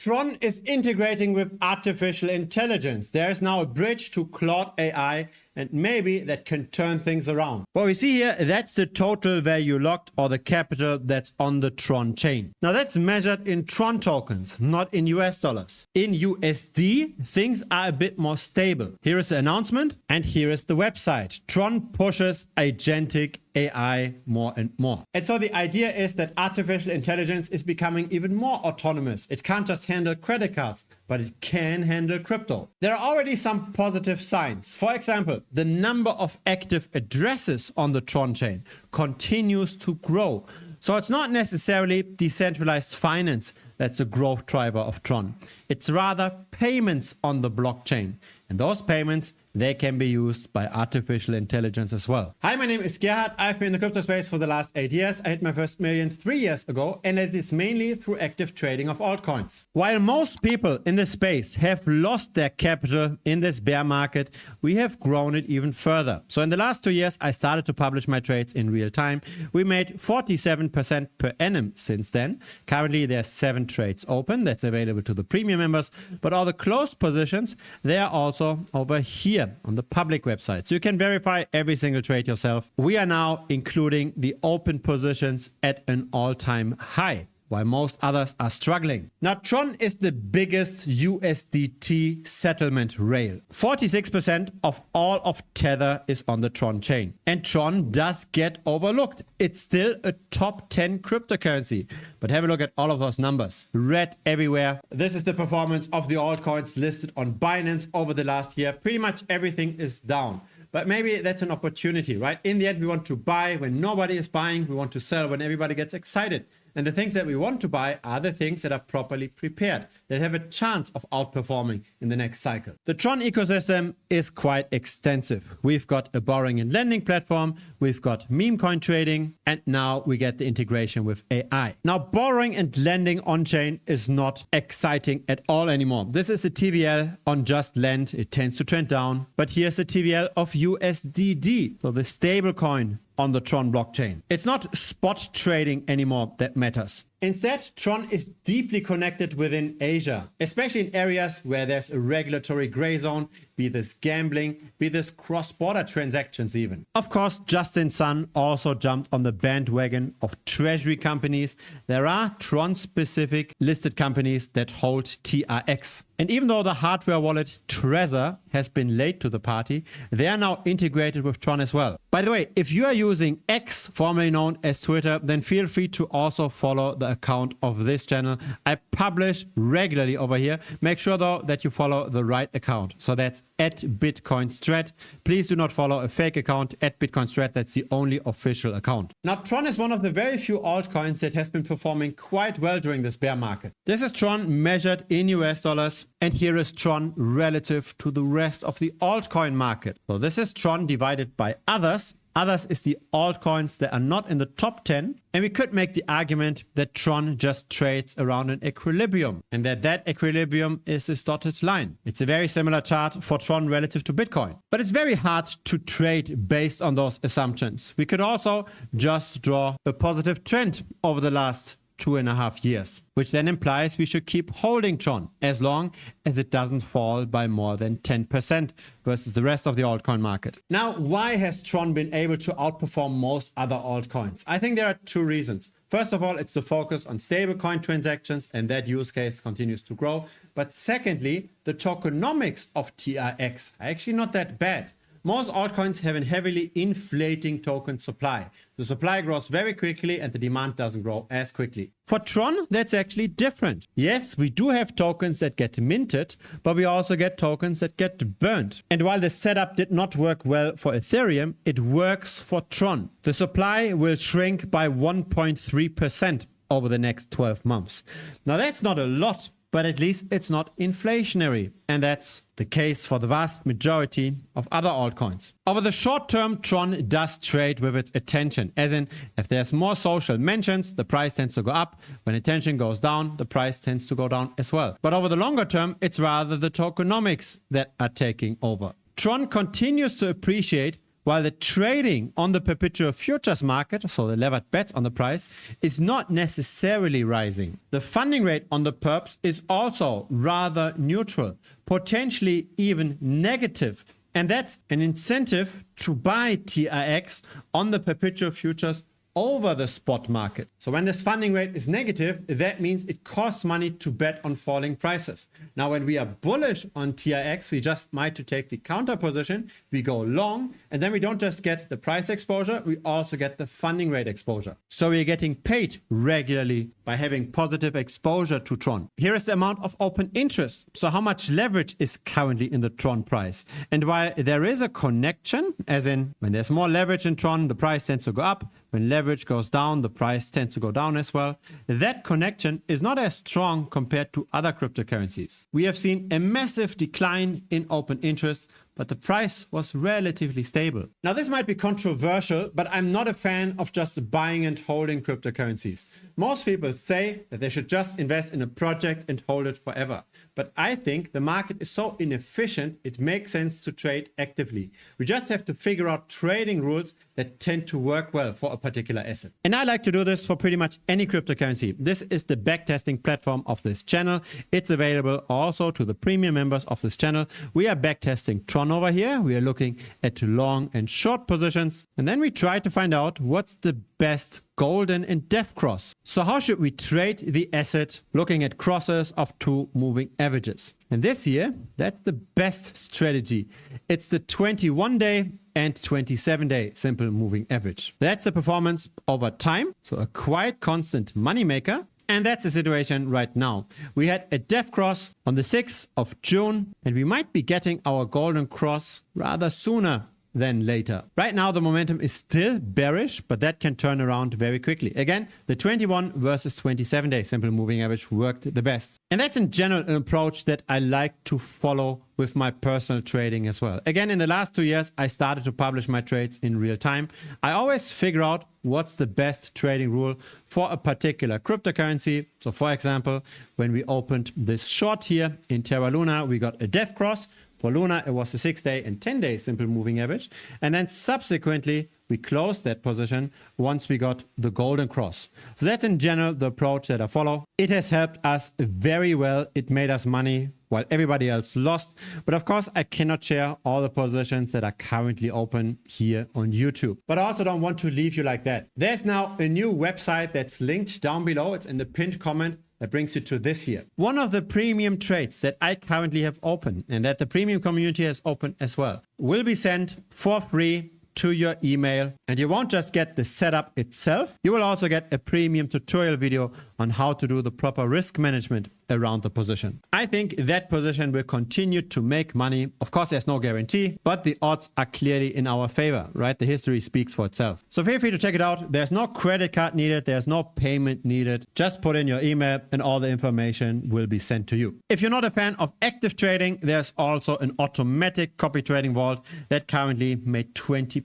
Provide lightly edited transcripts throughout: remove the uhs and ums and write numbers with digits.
Tron is integrating with artificial intelligence. There is now a bridge to Claude AI, and maybe that can turn things around. What we see here, that's the total value locked, or the capital that's on the Tron chain. Now that's measured in Tron tokens, not in US dollars. In USD, things are a bit more stable. Here is the announcement, and here is the website. Tron pushes agentic AI more and more. And so the idea is that artificial intelligence is becoming even more autonomous. It can't just handle credit cards, but it can handle crypto. There are already some positive signs. For example, the number of active addresses on the Tron chain continues to grow. So it's not necessarily decentralized finance that's a growth driver of Tron. It's rather payments on the blockchain. And those payments, they can be used by artificial intelligence as well. Hi, my name is Gerhard. I've been in the crypto space for the last 8 years. I hit my first million 3 years ago, and it is mainly through active trading of altcoins. While most people in this space have lost their capital in this bear market, we have grown it even further. So in the last 2 years, I started to publish my trades in real time. We made 47% per annum since then. Currently, there's 7 trades open. That's available to the premium members, but all the closed positions, they are also over here on the public website. So you can verify every single trade yourself. We are now including the open positions at an all-time high, while most others are struggling. Now, Tron is the biggest USDT settlement rail. 46% of all of Tether is on the Tron chain. And Tron does get overlooked. It's still a top 10 cryptocurrency. But have a look at all of those numbers. Red everywhere. This is the performance of the altcoins listed on Binance over the last year. Pretty much everything is down. But maybe that's an opportunity, right? In the end, we want to buy when nobody is buying. We want to sell when everybody gets excited. And the things that we want to buy are the things that are properly prepared, that have a chance of outperforming in the next cycle. The Tron ecosystem is quite extensive. We've got a borrowing and lending platform, we've got Memecoin trading, and now we get the integration with AI. Now, borrowing and lending on-chain is not exciting at all anymore. This is the TVL on just lend. It tends to trend down. But here's the TVL of USDD, so the stable coin on the Tron blockchain. It's not spot trading anymore that matters. Instead, Tron is deeply connected within Asia, especially in areas where there's a regulatory gray zone, be this gambling, be this cross-border transactions even. Of course, Justin Sun also jumped on the bandwagon of treasury companies. There are Tron-specific listed companies that hold TRX. And even though the hardware wallet Trezor has been late to the party, they are now integrated with Tron as well. By the way, if you are using X, formerly known as Twitter, then feel free to also follow the account of this channel. I publish regularly over here. Make sure though that you follow the right account. So that's @BitcoinStrat. Please do not follow a fake account @BitcoinStrat. That's the only official account. Now, Tron is one of the very few altcoins that has been performing quite well during this bear market. This is Tron measured in US dollars. And here is Tron relative to the rest of the altcoin market. So this is Tron divided by others. Others is the altcoins that are not in the top 10. And we could make the argument that Tron just trades around an equilibrium and that equilibrium is this dotted line. It's a very similar chart for Tron relative to Bitcoin. But it's very hard to trade based on those assumptions. We could also just draw a positive trend over the last 2.5 years, which then implies we should keep holding Tron as long as it doesn't fall by more than 10% versus the rest of the altcoin market. Now, why has Tron been able to outperform most other altcoins? I think there are 2 reasons. First of all, it's the focus on stablecoin transactions, and that use case continues to grow. But secondly, the tokenomics of TRX are actually not that bad. Most altcoins have a heavily inflating token supply. The supply grows very quickly and the demand doesn't grow as quickly. For Tron, that's actually different. Yes, we do have tokens that get minted, but we also get tokens that get burned. And while the setup did not work well for Ethereum, it works for Tron. The supply will shrink by 1.3% over the next 12 months. Now that's not a lot, but at least it's not inflationary. And that's the case for the vast majority of other altcoins. Over the short term, Tron does trade with its attention. As in, if there's more social mentions, the price tends to go up. When attention goes down, the price tends to go down as well. But over the longer term, it's rather the tokenomics that are taking over. Tron continues to appreciate, while the trading on the perpetual futures market, so the levered bets on the price, is not necessarily rising. The funding rate on the perps is also rather neutral, potentially even negative. And that's an incentive to buy TRX on the perpetual futures over the spot market. So when this funding rate is negative, that means it costs money to bet on falling prices. Now, when we are bullish on TRX, we just might to take the counter position, we go long, and then we don't just get the price exposure, we also get the funding rate exposure. So we're getting paid regularly by having positive exposure to Tron. Here is the amount of open interest. So how much leverage is currently in the Tron price? And while there is a connection, as in when there's more leverage in Tron, the price tends to go up. When leverage goes down, the price tends to go down as well. That connection is not as strong compared to other cryptocurrencies. We have seen a massive decline in open interest, but the price was relatively stable. Now, this might be controversial, but I'm not a fan of just buying and holding cryptocurrencies. Most people say that they should just invest in a project and hold it forever. But I think the market is so inefficient, it makes sense to trade actively. We just have to figure out trading rules that tend to work well for a particular asset. And I like to do this for pretty much any cryptocurrency. This is the backtesting platform of this channel. It's available also to the premium members of this channel. We are backtesting Tron over here. We are looking at long and short positions. And then we try to find out what's the best golden and death cross. So how should we trade the asset looking at crosses of two moving averages? And this year, that's the best strategy. It's the 21-day and 27-day simple moving average. That's the performance over time. So a quite constant moneymaker. And that's the situation right now. We had a death cross on the 6th of June, and we might be getting our golden cross rather sooner than later. Right now, the momentum is still bearish, but that can turn around very quickly. Again, the 21 versus 27-day simple moving average worked the best. And that's in general an approach that I like to follow with my personal trading as well. Again, in the last 2 years, I started to publish my trades in real time. I always figure out what's the best trading rule for a particular cryptocurrency. So for example, when we opened this short here in Terra Luna, we got a death cross. For Luna, it was a 6-day and 10-day simple moving average. And then subsequently, we closed that position once we got the golden cross. So that's in general the approach that I follow. It has helped us very well. It made us money while everybody else lost. But of course, I cannot share all the positions that are currently open here on YouTube. But I also don't want to leave you like that. There's now a new website that's linked down below. It's in the pinned comment. That brings you to this here. One of the premium trades that I currently have open and that the premium community has open as well will be sent for free to your email, and you won't just get the setup itself, you will also get a premium tutorial video on how to do the proper risk management around the position. I think that position will continue to make money. Of course, there's no guarantee, but the odds are clearly in our favor, right? The history speaks for itself. So feel free to check it out. There's no credit card needed. There's no payment needed. Just put in your email and all the information will be sent to you. If you're not a fan of active trading, there's also an automatic copy trading vault that currently made 20%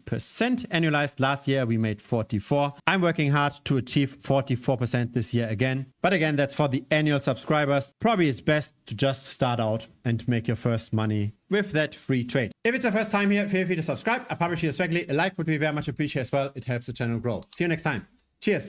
annualized. Last year, we made 44. I'm working hard to achieve 44% this year again. But again, that's for the annual subscribers. Probably it's best to just start out and make your first money with that free trade. If it's your first time here, feel free to subscribe. I publish here regularly. A like would be very much appreciated as well. It helps the channel grow. See you next time. Cheers.